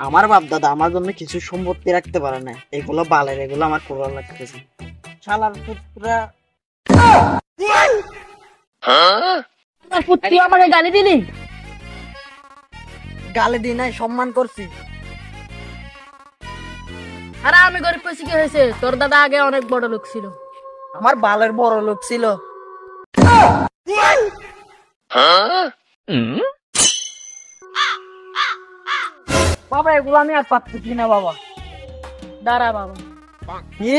আমার বাপ দাদা আমার জন্য কিছু সম্পত্তি রাখতে পারে না, এগুলো বালের, এগুলো আমার পুরো লাগতেছে। শালার পুত্রা তুই আমাকে গালি দিলি? গালি দি নাই, সম্মান করছি। আরে আমি গরিব কইছি কি হয়েছে? তোর দাদা আগে অনেক বড় লোক ছিল। আমার বালের বড় লোক ছিল। বাবা এগুলো আমি আর পাচ্ছি না বাবা। দাঁড়া বাবা, কি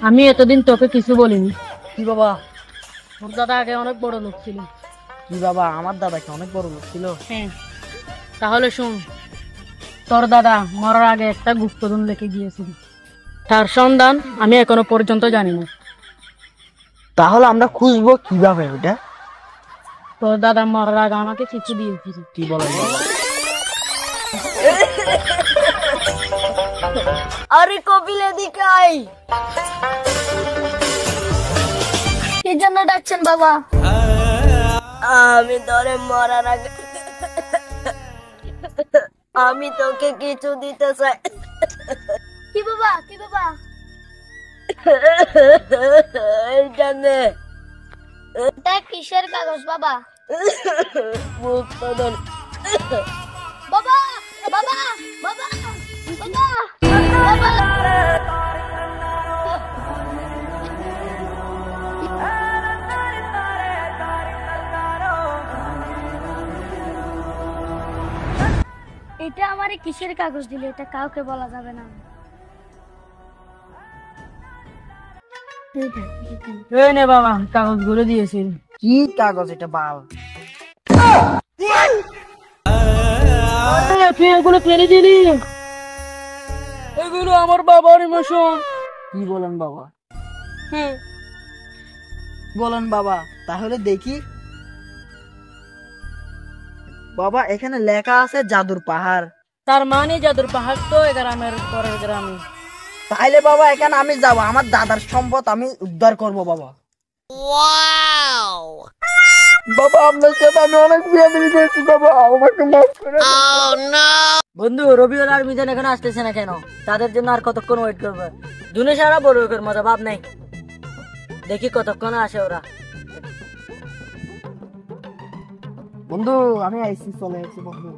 আমি এতদিন তোকে কিছু বলিনি। কি বাবা? তোর দাদা আগে অনেক বড় লোক ছিল। কি বাবা, আমার দাদা কি অনেক বড় লোক ছিল? হ্যাঁ, তাহলে শুন, তোর দাদা মরার আগে একটা গুপ্তধন লিখে গিয়েছিল, তার সন্ধান আমি এখনো পর্যন্ত জানি না। তাহলে আমরা খুঁজবো কিভাবে ওটা? তোর দাদা মরার আগে আমাকে চিঠি দিয়েছিল। কি বলেন বাবা? আরে কপিল এদিকে আই। কি জন্য ডাকছেন বাবা? আমি তোরে মরার আগে আমি তোকে কিছু দিতে চাই। কি বাবা, কি বাবা? এইখানে এটা কিসের কাগজ বাবা? মুক্তধন। বাবা বাবা বাবা বাবা বাবা। এটা আমারে কিসের কাগজ দিলে? এটা কাউকে বলা যাবে না। এই নে বাবা, কাগজ গুলো দিয়েছি। কি কাগজ এটা বাল? তুই এগুলো ফেলে দিলি? এগুলো আমার বাবার ইমোশন। কি বলেন বাবা? বলেন বাবা, তাহলে দেখি। বাবা এখানে লেখা আছে জাদুর পাহাড়। তার মানে জাদুর পাহাড় তো গ্রামের পরের গ্রামে। তাইলে বাবা এখানে আমি যাব, আমার দাদার সম্পদ আমি উদ্ধার করব বাবা। বাবা আপনার সাথে আমি অনেক বিয়াদবি করেছি বাবা, আমাকে মাফ করে দিন। বন্ধু রবিউল আর মিজান এখন আসতেছে না কেন? তাদের জন্য আর কতক্ষণ ওয়েট করবে? দুনে সারা বড় লোকের মজা ভাব নেই, দেখি কতক্ষণ আসে ওরা। বন্ধু আমি আইসি, চলে এসেছি বন্ধু।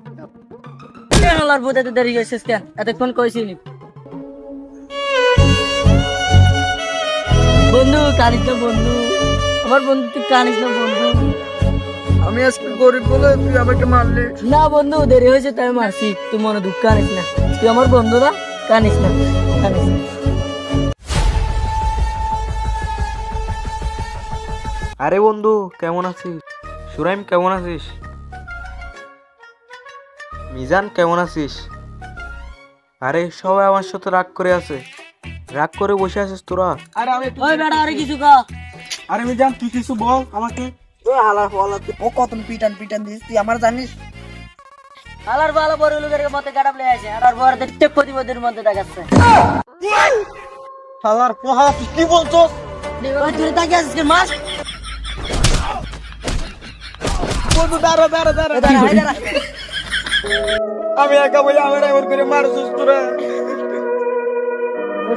আর বোঝাতে দেরি হয়েছিস কেন? এতক্ষণ কইছিলি। বন্ধু কানিস না বন্ধু, আমার বন্ধু তুই কানিস না বন্ধু। আমি আজকে গরিব বলে তুই আমাকে মারলি। না বন্ধু, দেরি হয়েছে তাই মারছি, তুই মনে দুঃখ কানিস না। তুই আমার বন্ধু না, কানিস না, কানিস না। আরে বন্ধু কেমন আছিস? সুরাইম কেমন আছিস? মিজান কেমন আছিস? আরে সবাই আমার সাথে রাগ করে আছে, রাগ করে বসে আছিস তোরা? আরে আমি ওই বেটা আরে কিছু কা। আরে মিজান তুই কিছু বল আমাকে। ও হালার ফলা, ও কত পিটান পিটান দিস তুই আমার জানিস? আলার ভালো বড় লোকের মধ্যে গাড়াপ লে আছে, আর বড় দেখতে প্রতিমদের মধ্যে দেখাচ্ছে। হালার পোহা, তুই কি বলছস? ওই তুই তাকে আসিস কেন মাস? বন্ধু দাঁড়া দাঁড়া দাঁড়া, আমি একা বলে আমার এমন করে মারছিস তোরা।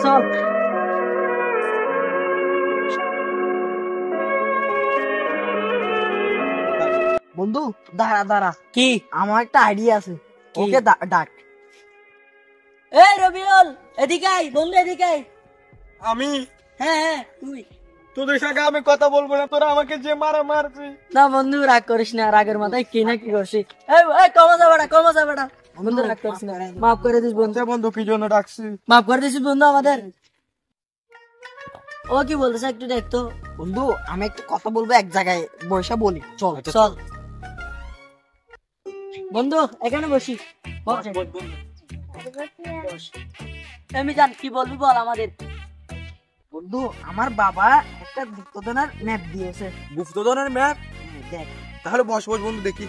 চল বন্ধু দাঁড়া দাঁড়া, কি? আমার একটা আইডিয়া আছে, ওকে ডাক। এই রবিউল এদিকে আই, বন্ধু এদিকে আই। আমি হ্যাঁ হ্যাঁ তুই। তোদের সঙ্গে আমি কথা বলবো না, তোরা আমাকে যে মারা মারছিস। না বন্ধু রাগ করিস না, রাগের মাথায় কি না কি করছিস। এই কমা যা বেটা, কমা যা বেটা। বন্ধু রাগ করিস না, মাফ করে দিস বন্ধু। বন্ধু কি জন্য ডাকছিস? মাফ করে দিস বন্ধু আমাদের। ও কি বলতেছে একটু দেখতো। বন্ধু আমি একটু কথা বলবো, এক জায়গায় বসে বলি, চল। চল বন্ধু এখানে বসি। আমি জান কি বলবি বল আমাদের। বন্ধু আমার বাবা একটা গুপ্তধনের ম্যাপ দিয়েছে। গুপ্তধনের ম্যাপ? দেখ তাহলে বস বস বন্ধু দেখি।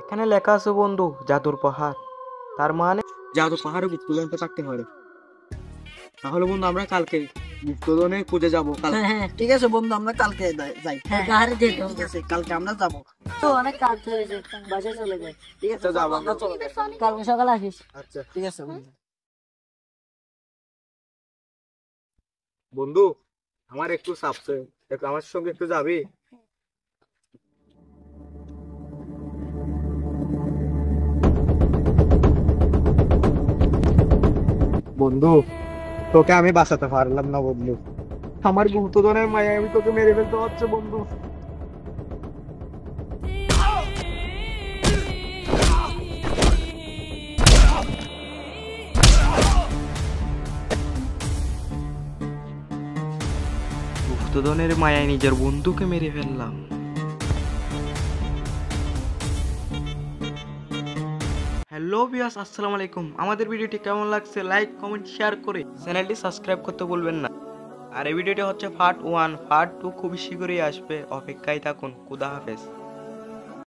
এখানে লেখা আছে বন্ধু জাদুর পাহাড়, তার মানে জাদুর পাহাড়ে গুপ্তধনটা থাকতে হবে। তাহলে বন্ধু আমরা কালকে গুপ্তধনে খুঁজে যাবো কাল। হ্যাঁ ঠিক আছে বন্ধু, আমরা কালকে যাই। হ্যাঁ কাহারে যেতে ঠিক হবে আছে, কালকে আমরা যাবো। তো অনেক কাজ হয়েছে বাসায় চলে যাই ঠিক আছে, যাবো আমরা, চলে যাই। কালকে সকালে আসিস আচ্ছা ঠিক আছে বন্ধু। বন্ধু, আমার একটু চাপছে, আমার সঙ্গে একটু যাবি? বন্ধু, তোকে আমি বাঁচাতে পারলাম না বন্ধু, আমার গুপ্তধনের মায়া আমি তোকে মেরে ফেলতে হচ্ছে বন্ধু। গুপ্তধনের মায়ায় নিজের বন্ধুকে মেরে ফেললাম। হ্যালো ভিউয়ার্স, আসসালামু আলাইকুম। আমাদের ভিডিওটি কেমন লাগছে লাইক কমেন্ট শেয়ার করে চ্যানেলটি সাবস্ক্রাইব করতে ভুলবেন না। আর এই ভিডিওটি হচ্ছে পার্ট 1, পার্ট 2 খুবই শীঘ্রই আসবে, অপেক্ষায় থাকুন। খুদা হাফেজ।